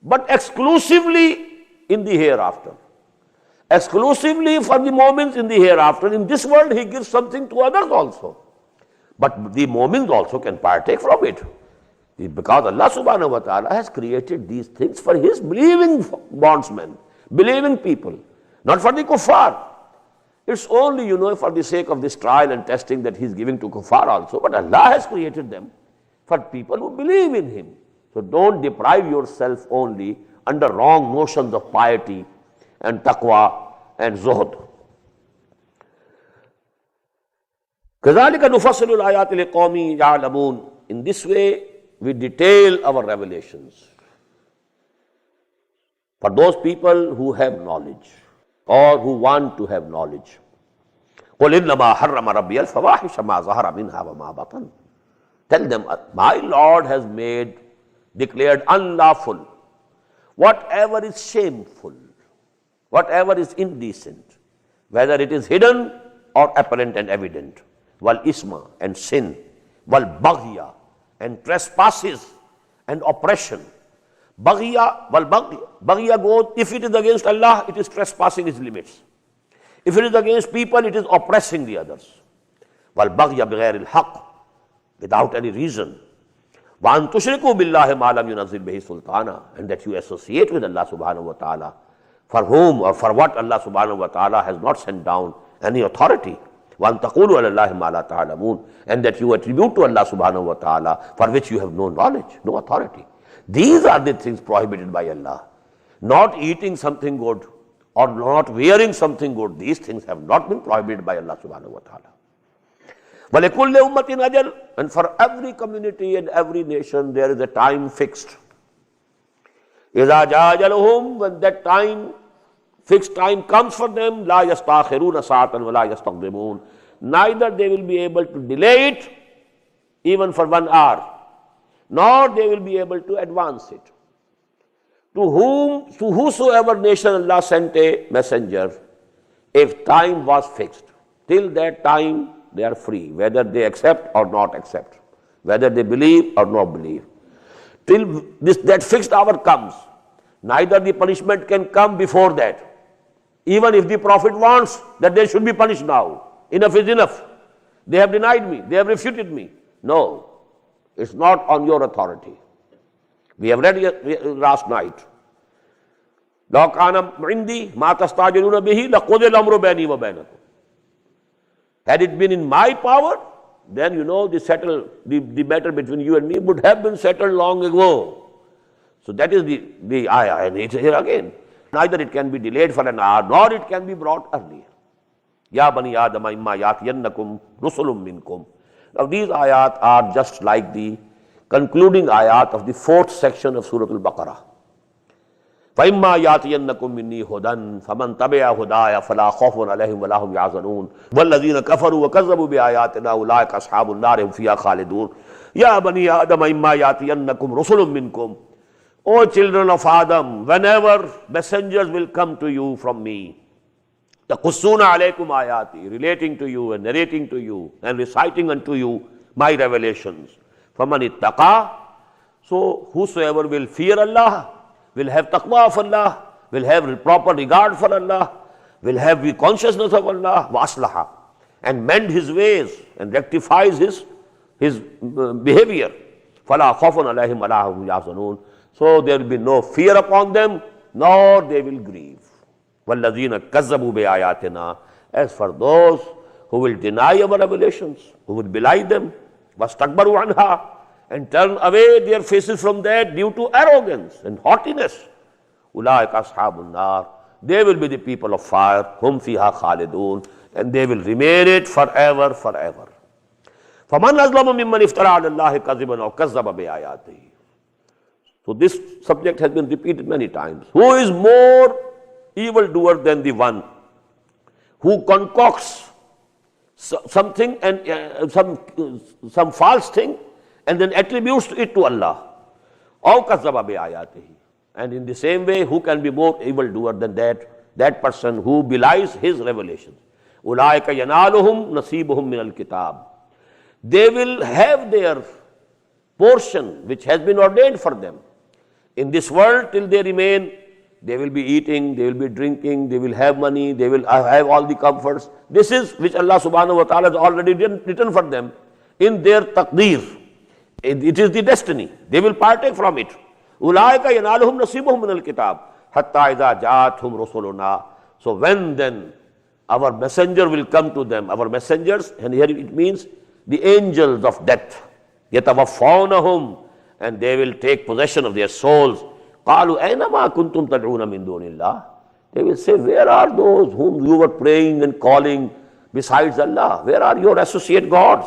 but exclusively in the hereafter. Exclusively for the moments in the hereafter. In this world He gives something to others also, but the moments also can partake from it. Because Allah subhanahu wa ta'ala has created these things for His believing bondsmen, believing people, not for the kuffar. It's only, for the sake of this trial and testing that He's giving to kuffar also. But Allah has created them for people who believe in Him. So don't deprive yourself only under wrong notions of piety and taqwa and zuhd. كَذَلِكَ نُفَصِّلُ الْآيَاتِ لِقَوْمٍ يَعْلَمُونَ. In this way, we detail our revelations for those people who have knowledge or who want to have knowledge. قُلْ إِنَّمَا حَرَّمَ رَبِّيَ الْفَوَاحِشَ مَا ظَهَرَ مِنْهَا وَمَا بَطَنَ. Tell them, my Lord has declared unlawful whatever is shameful, whatever is indecent, whether it is hidden or apparent and evident. Wal isma, and sin. Wal baghya, and trespasses and oppression. Baghya goes, if it is against Allah, it is trespassing His limits. If it is against people, it is oppressing the others. Wal baghya bighayr al-haq, without any reason. Wa an tushriku billahi ma lam yunazzil bihi sultana, and that you associate with Allah subhanahu wa ta'ala for whom or for what Allah subhanahu wa ta'ala has not sent down any authority. Wa an taqulu ala Allahi ma la ta'lamun, and that you attribute to Allah subhanahu wa ta'ala for which you have no knowledge, no authority. These are the things prohibited by Allah. Not eating something good or not wearing something good. These things have not been prohibited by Allah subhanahu wa ta'ala. وَلِكُلِّ أُمَّةٍ أَجَلٌ. And for every community and every nation there is a time fixed. إِذَا جَاءَ أَجَلُهُمْ. When that time, fixed time comes for them, لَا يَسْتَأْخِرُونَ سَاعَةً وَلَا يَسْتَقْدِمُونَ. Neither they will be able to delay it even for 1 hour, nor they will be able to advance it. To whosoever nation Allah sent a messenger, if time was fixed, till that time they are free, whether they accept or not accept, whether they believe or not believe. Till that fixed hour comes, neither the punishment can come before that. Even if the Prophet wants that they should be punished now, enough is enough. They have denied me, they have refuted me. No. It's not on your authority. We have read last night. لَوْ كَانَ عِنْدِي مَا تَسْتَعْجِلُونَ بِهِ لَقُضِيَ الْأَمْرُ بَيْنِي وَبَيْنَكُمْ. Had it been in my power, then the matter between you and me would have been settled long ago. So that is the ayah, and it's here again. Neither it can be delayed for an hour, nor it can be brought earlier. Ya bani Adam imma yatiyannakum rusulun minkum. Now these ayat are just like the concluding ayat of the 4th section of Surah Al-Baqarah. فَإِمَّا يَأْتِيَنَّكُم مِّنِّي هُدًى فَمَن تَبِعَ هُدَايَ فَلَا خَوْفٌ عَلَيْهِمْ وَلَا هُمْ يَحْزَنُونَ وَالَّذِينَ كَفَرُوا وَكَذَّبُوا بِآيَاتِنَا أُولَٰئِكَ أَصْحَابُ النَّارِ هُمْ فِيهَا خَالِدُونَ يَا بَنِي آدَمَ إِمَّا يَأْتِيَنَّكُمْ رُسُلٌ مِّنكُمْ. O children of Adam, whenever messengers will come to you from me, يَقُصُّونَ عَلَيْكُمْ آيَاتِي, relating to you and narrating to you and reciting unto you my revelations. فَمَنِ اتَّقَى, so whosoever will fear Allah, will have taqwa of Allah, will have proper regard for Allah, will have the consciousness of Allah, وَأَصْلَحَ, and mend his ways and rectifies his behavior. فَلَا خَوْفٌ عَلَيْهِمْ وَلَا هُمْ يَحْزَنُونَ, so there will be no fear upon them, nor they will grieve. وَالَّذِينَ كَذَّبُوا بِآيَاتِنَا, as for those who will deny our revelations, who will belie them, وَاسْتَكْبَرُوا عَنْهَا, and turn away their faces from that due to arrogance and haughtiness, أُولَٰئِكَ أَصْحَابُ النَّارِ, they will be the people of fire, هُمْ فِيهَا خَالِدُونَ, and they will remain it forever, forever. فَمَنْ أَظْلَمُ مِمَّنِ افْتَرَىٰ عَلَى اللَّهِ كَذِبًا أَوْ كَذَّبَ بِآيَاتِهِ. So this subject has been repeated many times. Who is more evildoer than the one who concocts something and some false thing and then attributes it to Allah? أَوْ كَذَّبَ بِآيَاتِهِ. And in the same way, who can be more evildoer than that person who belies his revelations? أُولَٰئِكَ يَنَالُهُمْ نَصِيبُهُمْ مِنَ الْكِتَابِ. They will have their portion which has been ordained for them. In this world, till they remain, they will be eating, they will be drinking, they will have money, they will have all the comforts. This is which Allah subhanahu wa ta'ala has already written for them in their taqdeer. It is the destiny. They will partake from it. أُولَٰئِكَ يَنَالُهُمْ نَصِيبُهُمْ مِنَ الْكِتَابِ حَتَّى إِذَا جَاءَتْهُمْ رُسُلُنَا. So when then our messenger will come to them, our messengers, and here it means the angels of death, يَتَوَفَّوْنَهُمْ, and they will take possession of their souls. قَالُوا أَيْنَمَا كُنْتُمْ تَدْعُونَ مِن دُونِ اللَّهِ. They will say, where are those whom you were praying and calling besides Allah? Where are your associate gods?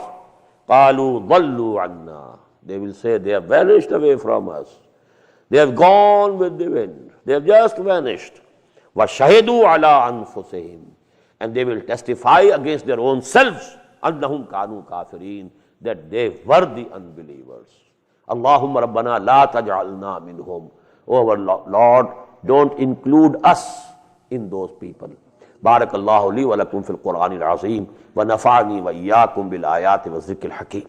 قَالُوا ضَلُّوا عَنَّا. They will say, they have vanished away from us. They have gone with the wind. They have just vanished. وَشَهِدُوا عَلَىٰ أَنفُسِهِمْ. And they will testify against their own selves, أَنَّهُمْ كَانُوا كَافِرِينَ, that they were the unbelievers. Allahumma Rabbana la taj'alna minhum. O our Lord, don't include us in those people. Barakallahu li wa lakum fil Qur'anil Azim wa nafa'ani wa iyyakum bil ayati wa zikril hakim.